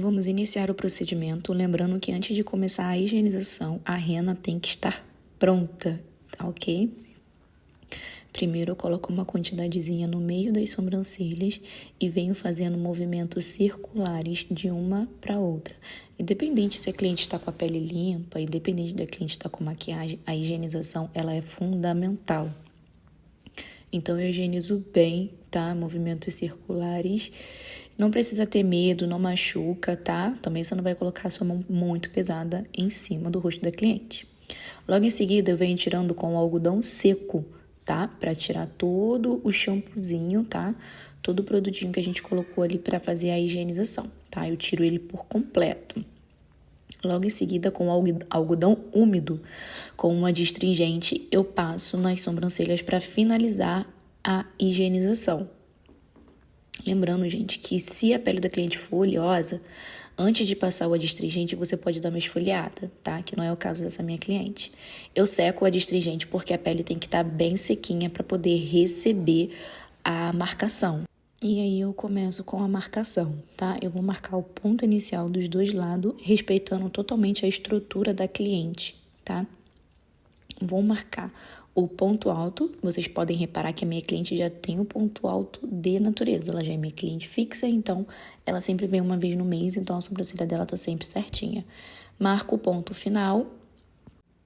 Vamos iniciar o procedimento, lembrando que antes de começar a higienização, a rena tem que estar pronta, tá ok? Primeiro eu coloco uma quantidadezinha no meio das sobrancelhas e venho fazendo movimentos circulares de uma para outra. Independente se a cliente está com a pele limpa, independente da cliente estar com maquiagem, a higienização ela é fundamental. Então eu higienizo bem, tá? Movimentos circulares. Não precisa ter medo, não machuca, tá? Também você não vai colocar a sua mão muito pesada em cima do rosto da cliente. Logo em seguida eu venho tirando com o algodão seco, tá? Para tirar todo o shampoozinho, tá? Todo o produtinho que a gente colocou ali para fazer a higienização, tá? Eu tiro ele por completo. Logo em seguida, com algodão úmido, com uma astringente, eu passo nas sobrancelhas para finalizar a higienização. Lembrando, gente, que se a pele da cliente for oleosa, antes de passar o adstringente, você pode dar uma esfoliada, tá? Que não é o caso dessa minha cliente. Eu seco o adstringente porque a pele tem que estar bem sequinha para poder receber a marcação. E aí eu começo com a marcação, tá? Eu vou marcar o ponto inicial dos dois lados, respeitando totalmente a estrutura da cliente, tá? Vou marcar o ponto alto. Vocês podem reparar que a minha cliente já tem o ponto alto de natureza. Ela já é minha cliente fixa, então ela sempre vem uma vez no mês, então a sobrancelha dela tá sempre certinha. Marco o ponto final.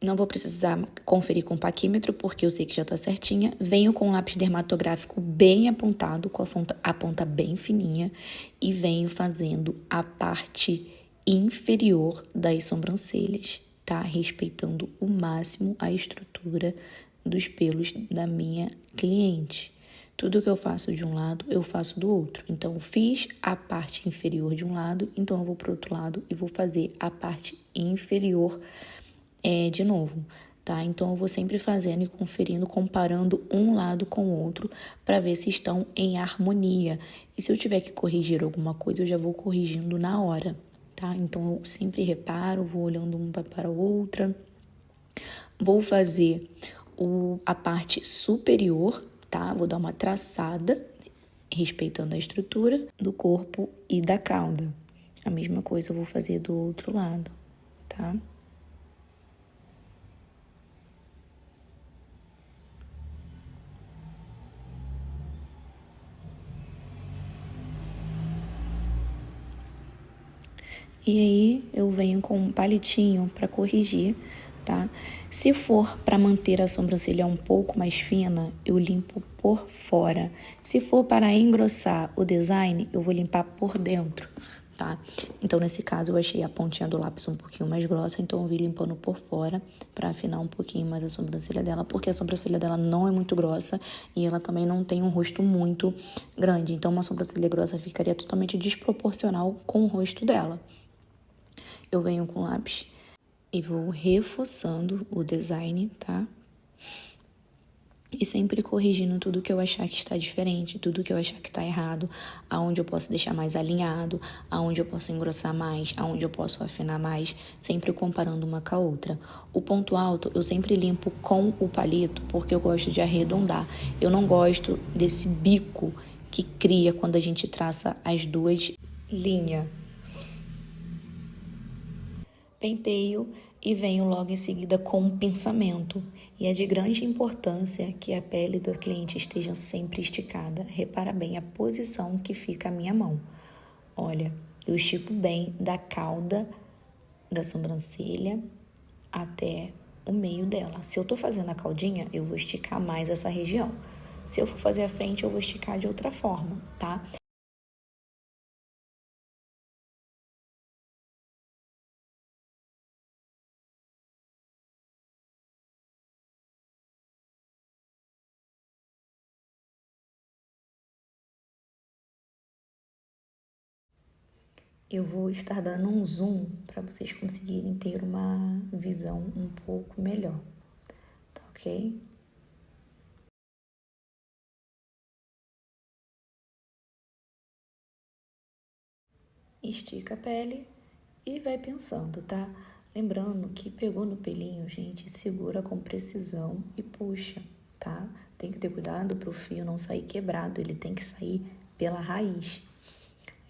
Não vou precisar conferir com o paquímetro, porque eu sei que já tá certinha. Venho com o lápis dermatográfico bem apontado, com a ponta bem fininha, e venho fazendo a parte inferior das sobrancelhas, tá? Respeitando o máximo a estrutura dos pelos da minha cliente. Tudo que eu faço de um lado, eu faço do outro. Então, eu fiz a parte inferior de um lado, então eu vou pro outro lado e vou fazer a parte inferior de novo, tá? Então, eu vou sempre fazendo e conferindo, comparando um lado com o outro para ver se estão em harmonia. E se eu tiver que corrigir alguma coisa, eu já vou corrigindo na hora, tá? Então, eu sempre reparo, vou olhando uma para a outra. Vou fazer a parte superior, tá? Vou dar uma traçada, respeitando a estrutura do corpo e da cauda. A mesma coisa eu vou fazer do outro lado, tá? E aí eu venho com um palitinho para corrigir, tá? Se for para manter a sobrancelha um pouco mais fina, eu limpo por fora. Se for para engrossar o design, eu vou limpar por dentro, tá? Então, nesse caso, eu achei a pontinha do lápis um pouquinho mais grossa, então eu vim limpando por fora para afinar um pouquinho mais a sobrancelha dela, porque a sobrancelha dela não é muito grossa e ela também não tem um rosto muito grande. Então, uma sobrancelha grossa ficaria totalmente desproporcional com o rosto dela. Eu venho com lápis e vou reforçando o design, tá? E sempre corrigindo tudo que eu achar que está diferente, tudo que eu achar que está errado, aonde eu posso deixar mais alinhado, aonde eu posso engrossar mais, aonde eu posso afinar mais, sempre comparando uma com a outra. O ponto alto eu sempre limpo com o palito, porque eu gosto de arredondar. Eu não gosto desse bico que cria quando a gente traça as duas linhas. Penteio e venho logo em seguida com um pensamento. E é de grande importância que a pele do cliente esteja sempre esticada. Repara bem a posição que fica a minha mão. Olha, eu estico bem da cauda da sobrancelha até o meio dela. Se eu tô fazendo a caudinha, eu vou esticar mais essa região. Se eu for fazer a frente, eu vou esticar de outra forma, tá? Eu vou estar dando um zoom para vocês conseguirem ter uma visão um pouco melhor, tá ok? Estica a pele e vai pensando, tá? Lembrando que pegou no pelinho, gente, segura com precisão e puxa, tá? Tem que ter cuidado para o fio não sair quebrado, ele tem que sair pela raiz.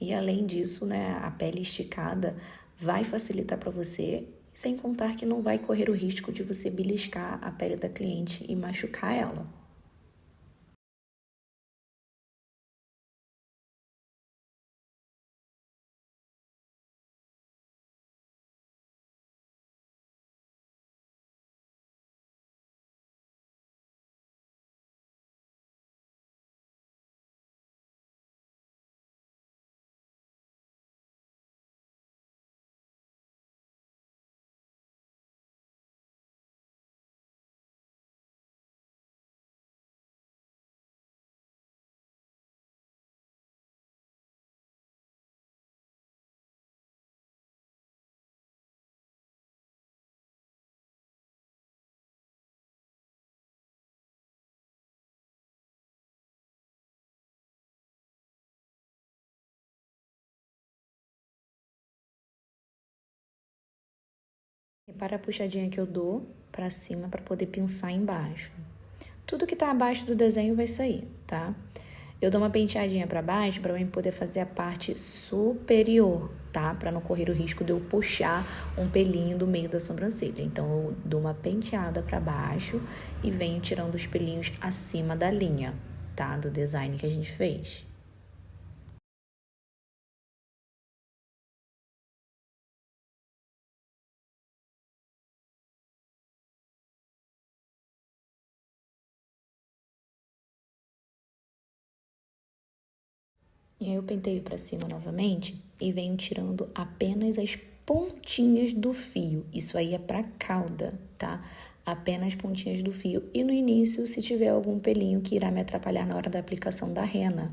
E além disso, né, a pele esticada vai facilitar para você, sem contar que não vai correr o risco de você beliscar a pele da cliente e machucar ela. Repara a puxadinha que eu dou para cima para poder pinçar embaixo. Tudo que tá abaixo do desenho vai sair, tá? Eu dou uma penteadinha para baixo para eu poder fazer a parte superior, tá? Para não correr o risco de eu puxar um pelinho do meio da sobrancelha. Então, eu dou uma penteada para baixo e venho tirando os pelinhos acima da linha, tá? Do design que a gente fez. E aí eu penteio para cima novamente e venho tirando apenas as pontinhas do fio. Isso aí é para cauda, tá? Apenas pontinhas do fio. E no início, se tiver algum pelinho que irá me atrapalhar na hora da aplicação da rena.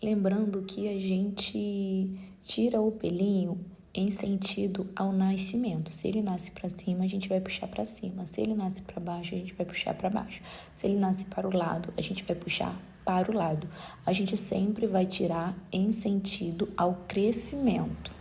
Lembrando que a gente tira o pelinho em sentido ao nascimento. Se ele nasce para cima, a gente vai puxar para cima. Se ele nasce para baixo, a gente vai puxar para baixo. Se ele nasce para o lado, a gente vai puxar para o lado. A gente sempre vai tirar em sentido ao crescimento.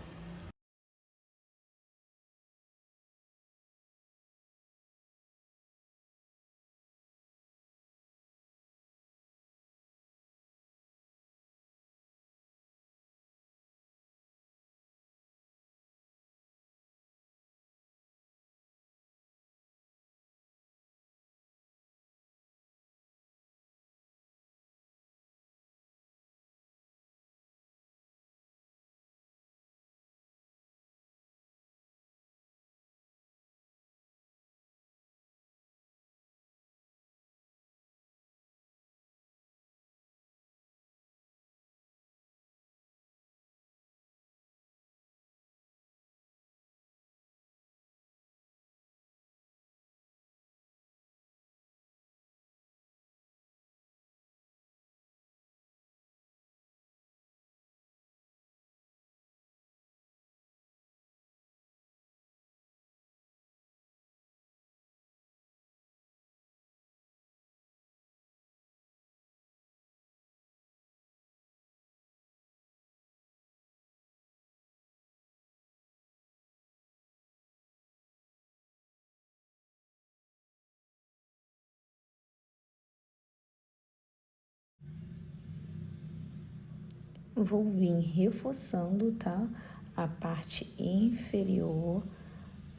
Vou vir reforçando, tá? A parte inferior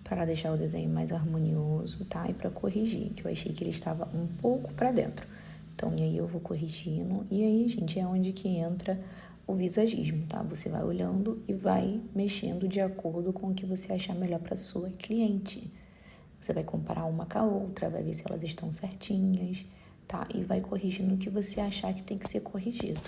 para deixar o desenho mais harmonioso, tá? E para corrigir, que eu achei que ele estava um pouco para dentro. Então, e aí eu vou corrigindo. E aí, gente, é onde que entra o visagismo, tá? Você vai olhando e vai mexendo de acordo com o que você achar melhor para sua cliente. Você vai comparar uma com a outra, vai ver se elas estão certinhas, tá? E vai corrigindo o que você achar que tem que ser corrigido.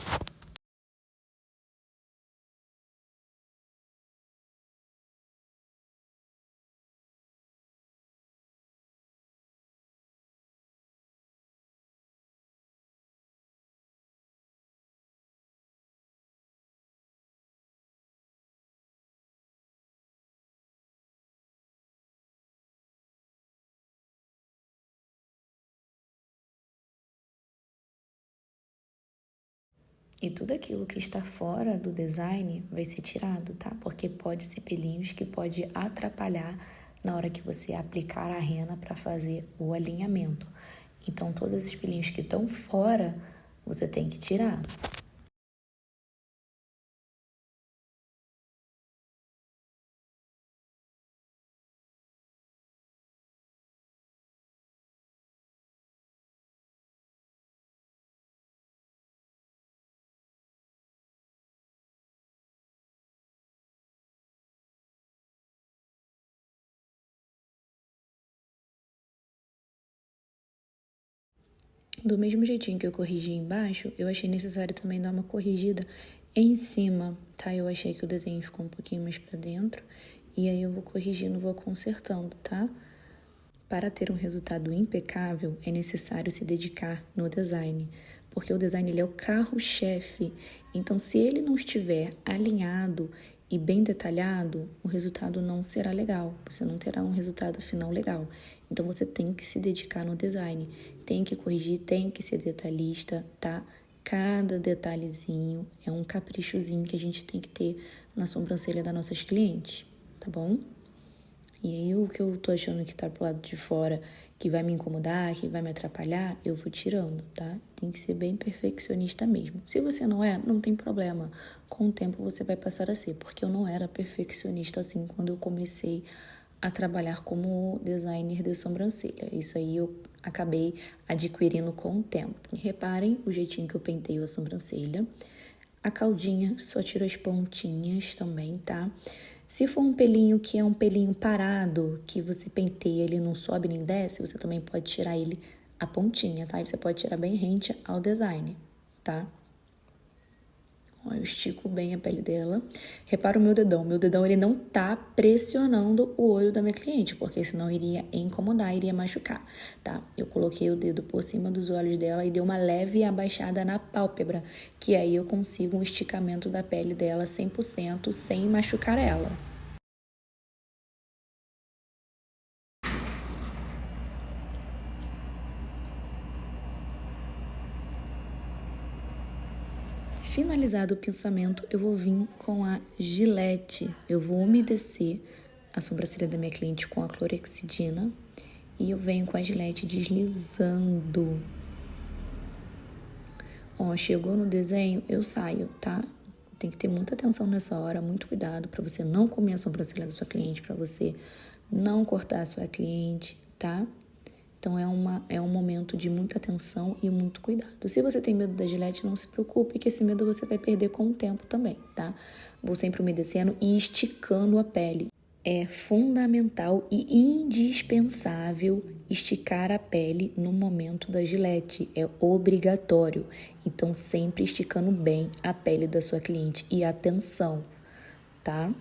E tudo aquilo que está fora do design vai ser tirado, tá? Porque pode ser pelinhos que pode atrapalhar na hora que você aplicar a rena para fazer o alinhamento. Então, todos esses pelinhos que estão fora, você tem que tirar. Do mesmo jeitinho que eu corrigi embaixo, eu achei necessário também dar uma corrigida em cima, tá? Eu achei que o desenho ficou um pouquinho mais pra dentro, e aí eu vou corrigindo, vou consertando, tá? Para ter um resultado impecável, é necessário se dedicar no design, porque o design ele é o carro-chefe. Então, se ele não estiver alinhado e bem detalhado, o resultado não será legal. Você não terá um resultado final legal. Então, você tem que se dedicar no design, tem que corrigir, tem que ser detalhista, tá? Cada detalhezinho é um caprichozinho que a gente tem que ter na sobrancelha das nossas clientes, tá bom? E aí o que eu tô achando que tá pro lado de fora, que vai me incomodar, que vai me atrapalhar, eu vou tirando, tá? Tem que ser bem perfeccionista mesmo. Se você não é, não tem problema. Com o tempo você vai passar a ser, porque eu não era perfeccionista assim quando eu comecei a trabalhar como designer de sobrancelha. Isso aí eu acabei adquirindo com o tempo. E reparem o jeitinho que eu penteio a sobrancelha. A caldinha, só tiro as pontinhas também, tá? Se for um pelinho que é um pelinho parado, que você penteia, ele não sobe nem desce, você também pode tirar ele a pontinha, tá? E você pode tirar bem rente ao design, tá? Ó, eu estico bem a pele dela. Repara o meu dedão. Meu dedão, ele não tá pressionando o olho da minha cliente, porque senão iria incomodar, iria machucar, tá? Eu coloquei o dedo por cima dos olhos dela e dei uma leve abaixada na pálpebra, que aí eu consigo um esticamento da pele dela 100% sem machucar ela. Finalizado o pensamento, eu vou vir com a Gillette. Eu vou umedecer a sobrancelha da minha cliente com a clorexidina e eu venho com a Gillette deslizando. Ó, chegou no desenho, eu saio, tá? Tem que ter muita atenção nessa hora, muito cuidado para você não comer a sobrancelha da sua cliente, para você não cortar a sua cliente, tá? Então é um momento de muita atenção e muito cuidado. Se você tem medo da Gillette, não se preocupe, que esse medo você vai perder com o tempo também, tá? Vou sempre umedecendo e esticando a pele. É fundamental e indispensável esticar a pele no momento da Gillette. É obrigatório. Então, sempre esticando bem a pele da sua cliente. E atenção, tá?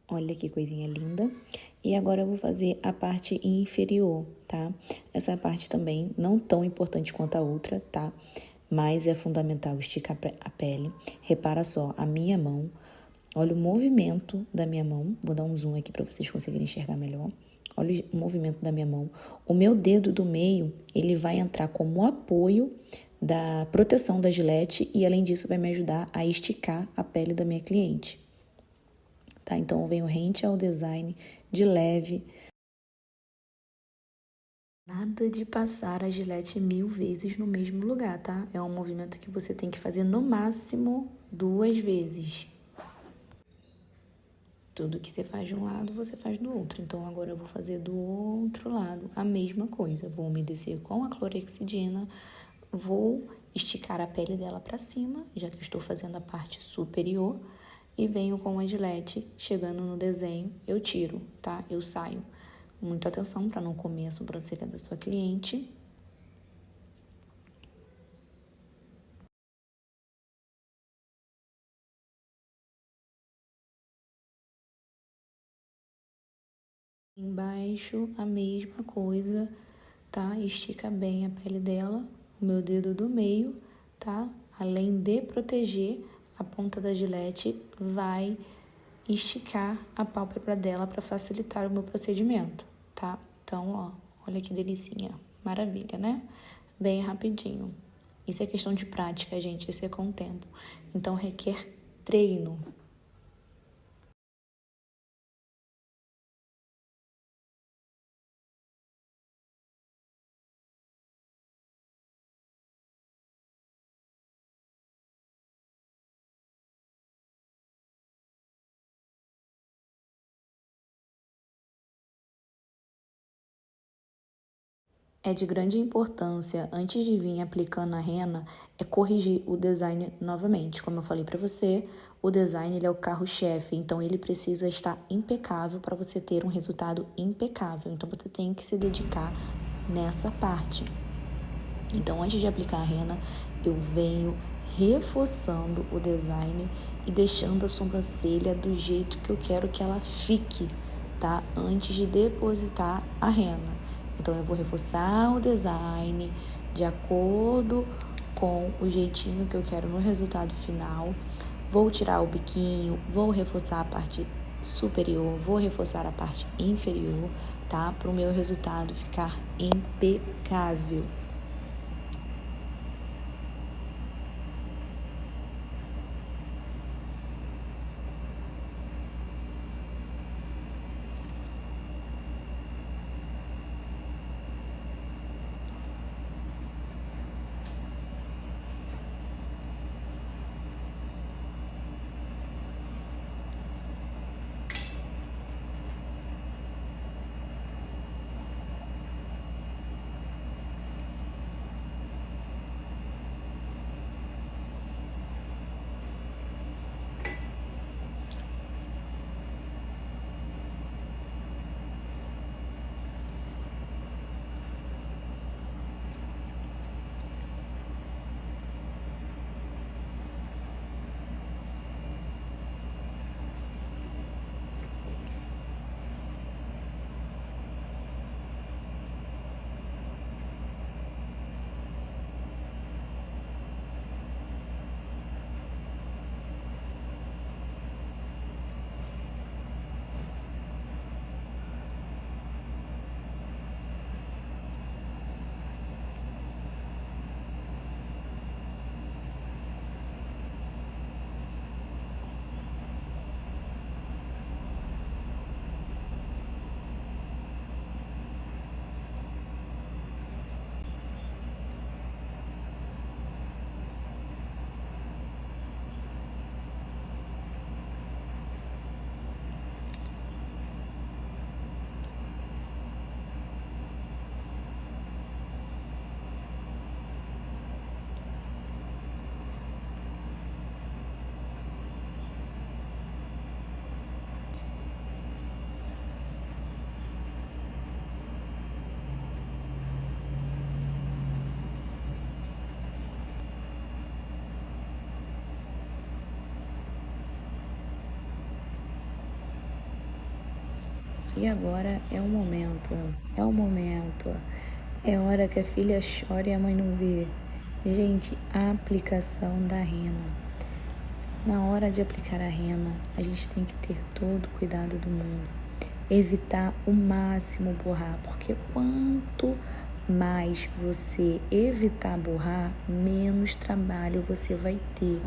Olha que coisinha linda. E agora eu vou fazer a parte inferior, tá? Essa parte também não tão importante quanto a outra, tá? Mas é fundamental esticar a pele. Repara só, a minha mão, olha o movimento da minha mão. Vou dar um zoom aqui para vocês conseguirem enxergar melhor. Olha o movimento da minha mão. O meu dedo do meio, ele vai entrar como apoio da proteção da Gillette e além disso vai me ajudar a esticar a pele da minha cliente. Tá? Então, eu venho rente ao design de leve. Nada de passar a Gillette 1000 vezes no mesmo lugar, tá? É um movimento que você tem que fazer no máximo 2 vezes. Tudo que você faz de um lado, você faz do outro. Então, agora eu vou fazer do outro lado a mesma coisa. Vou umedecer com a clorexidina, vou esticar a pele dela para cima, já que eu estou fazendo a parte superior, e venho com a Gillette, chegando no desenho, eu tiro, tá? Eu saio. Muita atenção para não comer a sobrancelha da sua cliente. Embaixo, a mesma coisa, tá? Estica bem a pele dela, o meu dedo do meio, tá? Além de proteger, a ponta da Gillette vai esticar a pálpebra dela para facilitar o meu procedimento, tá? Então, ó, olha que delicinha. Maravilha, né? Bem rapidinho. Isso é questão de prática, gente, isso é com o tempo. Então, requer treino. É de grande importância, antes de vir aplicando a rena, é corrigir o design novamente. Como eu falei para você, o design ele é o carro-chefe, então ele precisa estar impecável para você ter um resultado impecável. Então você tem que se dedicar nessa parte. Então antes de aplicar a rena, eu venho reforçando o design e deixando a sobrancelha do jeito que eu quero que ela fique, tá? Antes de depositar a rena. Então eu vou reforçar o design de acordo com o jeitinho que eu quero no resultado final. Vou tirar o biquinho, vou reforçar a parte superior, vou reforçar a parte inferior, tá? Para o meu resultado ficar impecável. E agora é o momento, é hora que a filha chora e a mãe não vê. Gente, a aplicação da rena. Na hora de aplicar a rena, a gente tem que ter todo o cuidado do mundo. Evitar o máximo borrar, porque quanto mais você evitar borrar, menos trabalho você vai ter.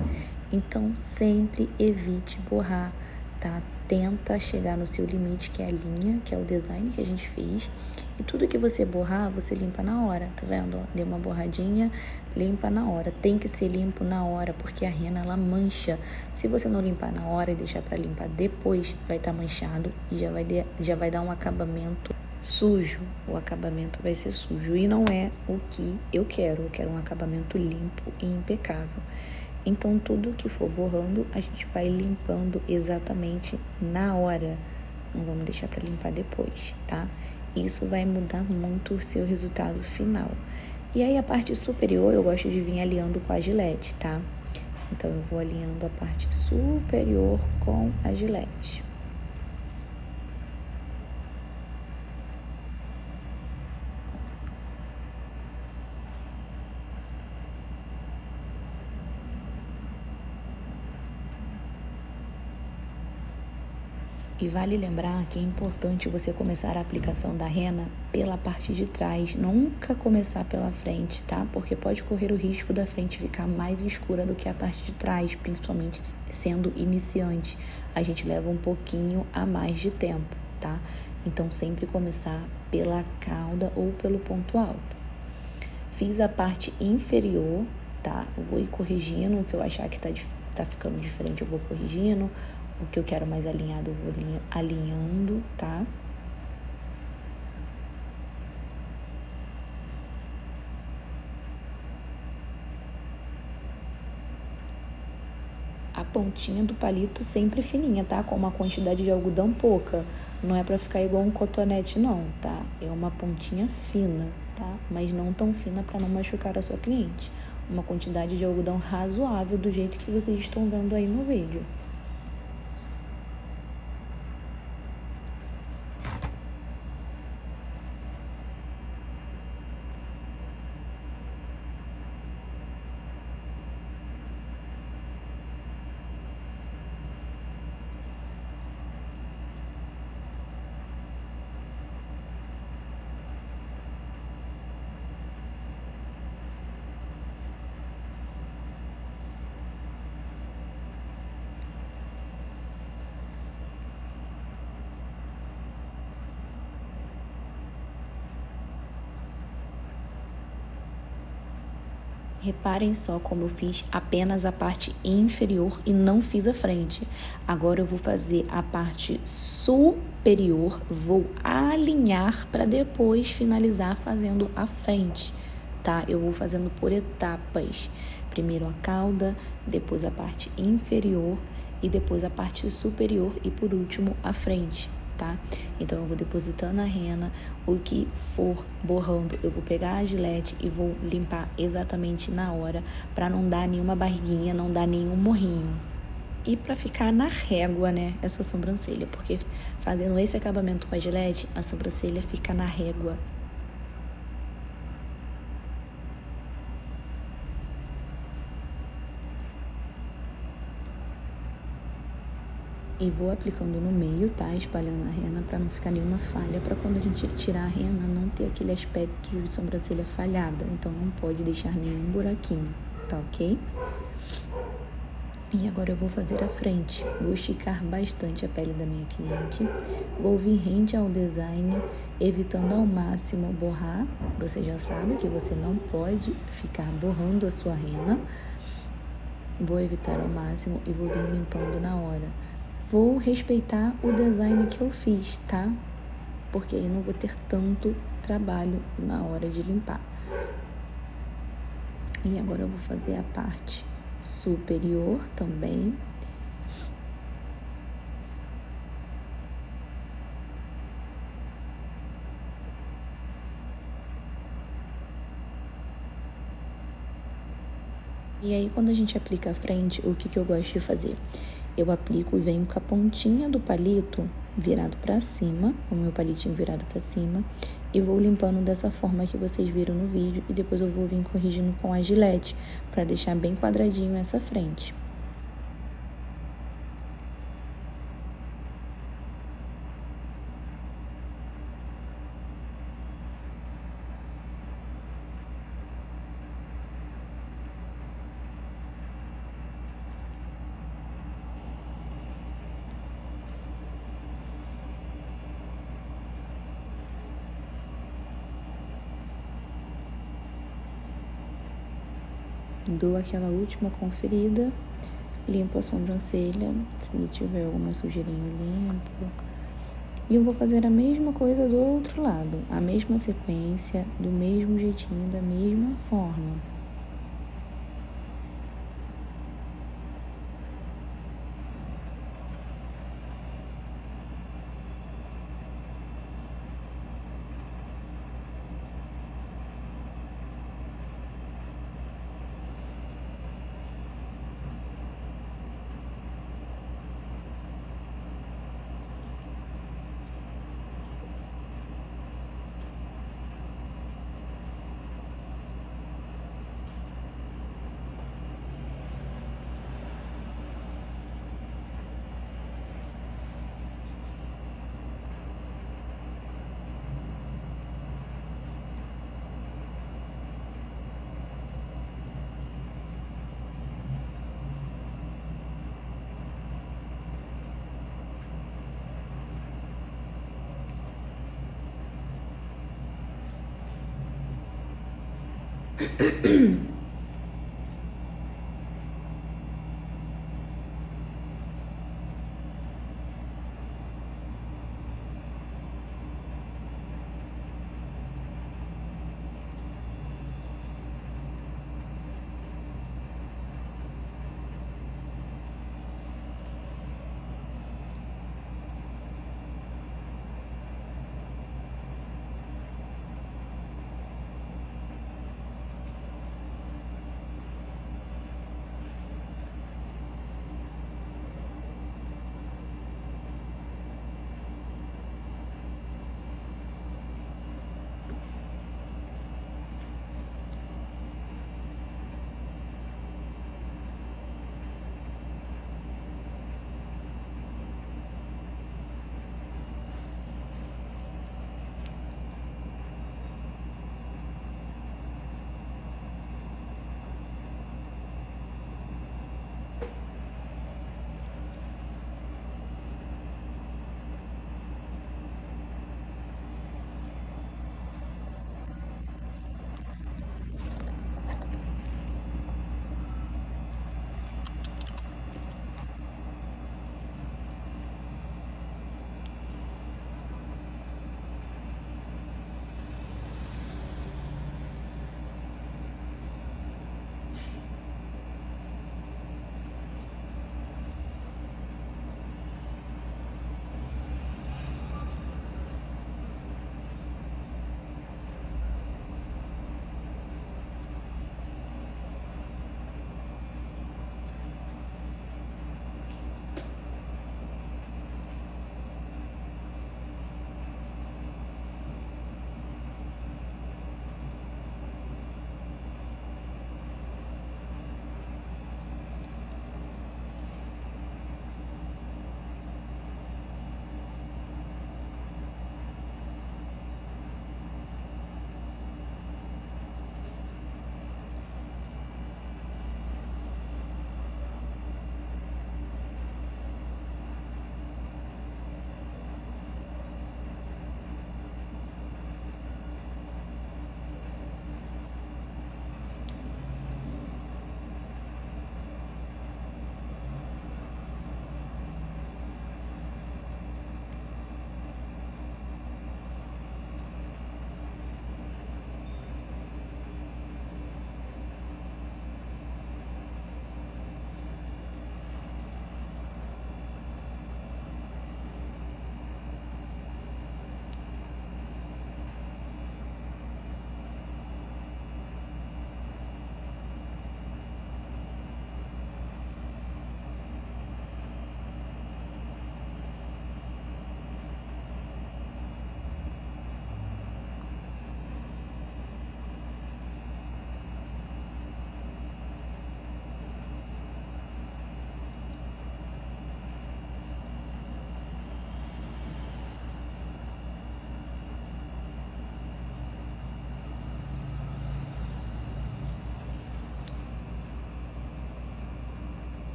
Então, sempre evite borrar, tá? Tenta chegar no seu limite, que é a linha, que é o design que a gente fez. E tudo que você borrar, você limpa na hora, tá vendo? Deu uma borradinha, limpa na hora. Tem que ser limpo na hora, porque a rena, ela mancha. Se você não limpar na hora e deixar para limpar depois, vai estar manchado e já vai dar um acabamento sujo. O acabamento vai ser sujo e não é o que eu quero. Eu quero um acabamento limpo e impecável. Então, tudo que for borrando, a gente vai limpando exatamente na hora. Não vamos deixar para limpar depois, tá? Isso vai mudar muito o seu resultado final. E aí, a parte superior, eu gosto de vir alinhando com a Gillette, tá? Então, eu vou alinhando a parte superior com a Gillette. E vale lembrar que é importante você começar a aplicação da rena pela parte de trás, nunca começar pela frente, tá? Porque pode correr o risco da frente ficar mais escura do que a parte de trás, principalmente sendo iniciante. A gente leva um pouquinho a mais de tempo, tá? Então, sempre começar pela cauda ou pelo ponto alto. Fiz a parte inferior, tá? Eu vou ir corrigindo o que eu achar que tá ficando diferente, eu vou corrigindo. O que eu quero mais alinhado, eu vou alinhando, tá? a pontinha do palito sempre fininha, tá? Com uma quantidade de algodão pouca. Não é pra ficar igual um cotonete, não, tá? É uma pontinha fina, tá? Mas não tão fina pra não machucar a sua cliente. Uma quantidade de algodão razoável do jeito que vocês estão vendo aí no vídeo. Reparem só como eu fiz apenas a parte inferior e não fiz a frente. Agora eu vou fazer a parte superior, vou alinhar para depois finalizar fazendo a frente, tá? Eu vou fazendo por etapas. Primeiro a cauda, depois a parte inferior e depois a parte superior e por último a frente. Tá? Então eu vou depositando a rena, o que for borrando, eu vou pegar a gilete e vou limpar exatamente na hora, para não dar nenhuma barriguinha, não dar nenhum morrinho. E para ficar na régua, né, essa sobrancelha, porque fazendo esse acabamento com a gilete, a sobrancelha fica na régua. E vou aplicando no meio, tá? Espalhando a rena para não ficar nenhuma falha, para quando a gente tirar a rena não ter aquele aspecto de sobrancelha falhada. Então não pode deixar nenhum buraquinho, tá ok? E agora eu vou fazer a frente. Vou esticar bastante a pele da minha cliente. Vou vir rente ao design, evitando ao máximo borrar. Você já sabe que você não pode ficar borrando a sua rena. Vou evitar ao máximo e vou vir limpando na hora. Vou respeitar o design que eu fiz, tá? Porque aí não vou ter tanto trabalho na hora de limpar. E agora eu vou fazer a parte superior também. E aí, quando a gente aplica a frente, o que eu gosto de fazer? Eu aplico e venho com a pontinha do palito virado para cima, com o meu palitinho virado para cima, e vou limpando dessa forma que vocês viram no vídeo, e depois eu vou vir corrigindo com a gilete, para deixar bem quadradinho essa frente. Dou aquela última conferida, limpo a sobrancelha, se tiver alguma sujeirinha eu limpo. E eu vou fazer a mesma coisa do outro lado, a mesma sequência, do mesmo jeitinho, da mesma forma.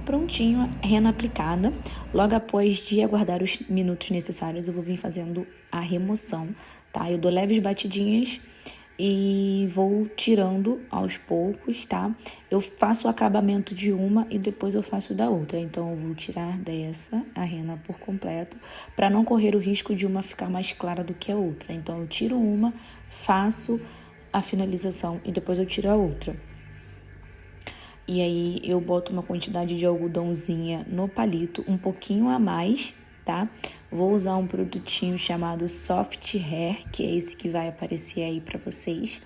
Prontinho, a rena aplicada. Logo após de aguardar os minutos necessários, eu vou vir fazendo a remoção, tá? Eu dou leves batidinhas e vou tirando aos poucos, tá? Eu faço o acabamento de uma e depois eu faço da outra. Então, eu vou tirar dessa a rena por completo, para não correr o risco de uma ficar mais clara do que a outra. Então, eu tiro uma, faço a finalização e depois eu tiro a outra. E aí, eu boto uma quantidade de algodãozinha no palito, um pouquinho a mais, tá? Vou usar um produtinho chamado Soft Hair, que é esse que vai aparecer aí pra vocês.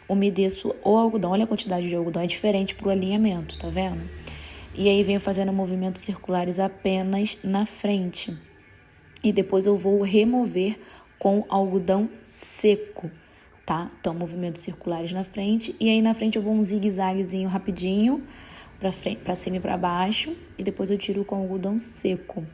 Umedeço o algodão, olha a quantidade de algodão, é diferente pro alinhamento, tá vendo? E aí, venho fazendo movimentos circulares apenas na frente. E depois eu vou remover com algodão seco, tá? Então, movimentos circulares na frente. E aí, na frente, eu vou um zigue-zaguezinho rapidinho, pra cima e pra baixo. E depois eu tiro com algodão seco.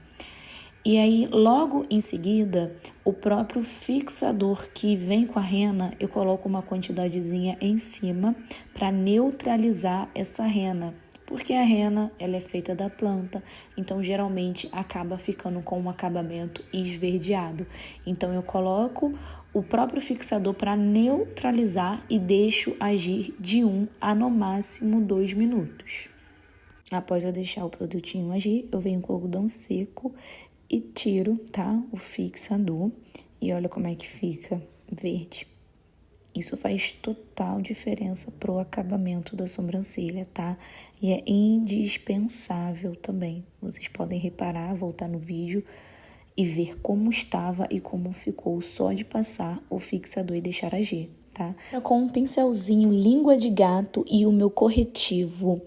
E aí, logo em seguida, o próprio fixador que vem com a rena, eu coloco uma quantidadezinha em cima para neutralizar essa rena. Porque a rena, ela é feita da planta, então geralmente acaba ficando com um acabamento esverdeado. Então, eu coloco o próprio fixador para neutralizar e deixo agir de 1 a no máximo 2 minutos. Após eu deixar o produtinho agir, eu venho com o algodão seco e tiro, tá? O fixador. E olha como é que fica verde. Isso faz total diferença pro acabamento da sobrancelha, tá? E é indispensável também. Vocês podem reparar, voltar no vídeo e ver como estava e como ficou só de passar o fixador e deixar agir, tá? Com um pincelzinho língua de gato e o meu corretivo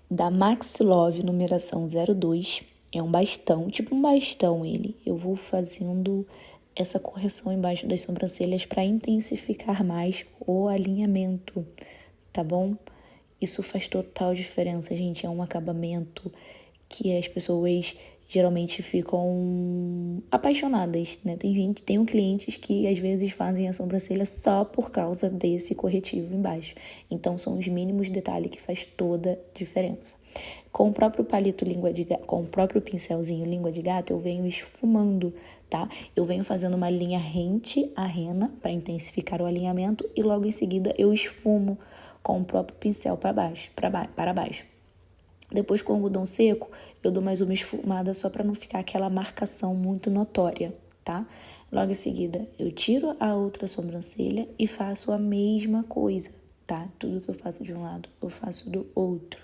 da Max Love numeração 02, é um bastão, tipo um bastão ele. Eu vou fazendo essa correção embaixo das sobrancelhas para intensificar mais o alinhamento, tá bom? Isso faz total diferença, gente. É um acabamento que as pessoas geralmente ficam apaixonadas, né? Tenho clientes que às vezes fazem a sobrancelha só por causa desse corretivo embaixo. Então, são os mínimos detalhes que faz toda a diferença. Com o próprio palito com o próprio pincelzinho língua de gato, eu venho esfumando, tá? Eu venho fazendo uma linha rente à rena para intensificar o alinhamento e logo em seguida eu esfumo com o próprio pincel para baixo. Depois, com o algodão seco, eu dou mais uma esfumada só para não ficar aquela marcação muito notória, tá? Logo em seguida, eu tiro a outra sobrancelha e faço a mesma coisa, tá? Tudo que eu faço de um lado, eu faço do outro.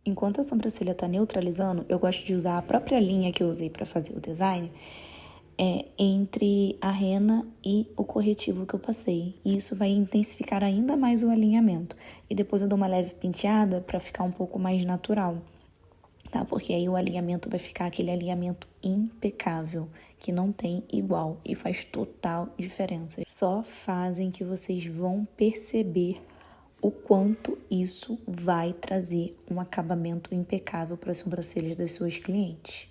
Enquanto a sobrancelha tá neutralizando, eu gosto de usar a própria linha que eu usei para fazer o design entre a rena e o corretivo que eu passei. E isso vai intensificar ainda mais o alinhamento. E depois eu dou uma leve penteada para ficar um pouco mais natural, tá? Porque aí o alinhamento vai ficar aquele alinhamento impecável, que não tem igual e faz total diferença. Só fazem que vocês vão perceber o quanto isso vai trazer um acabamento impecável para as sobrancelhas das suas clientes.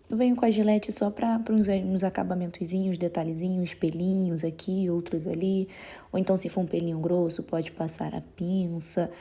Eu venho com a Gillette só para uns acabamentozinhos, detalhezinhos, pelinhos aqui, outros ali. Ou então, se for um pelinho grosso, pode passar a pinça.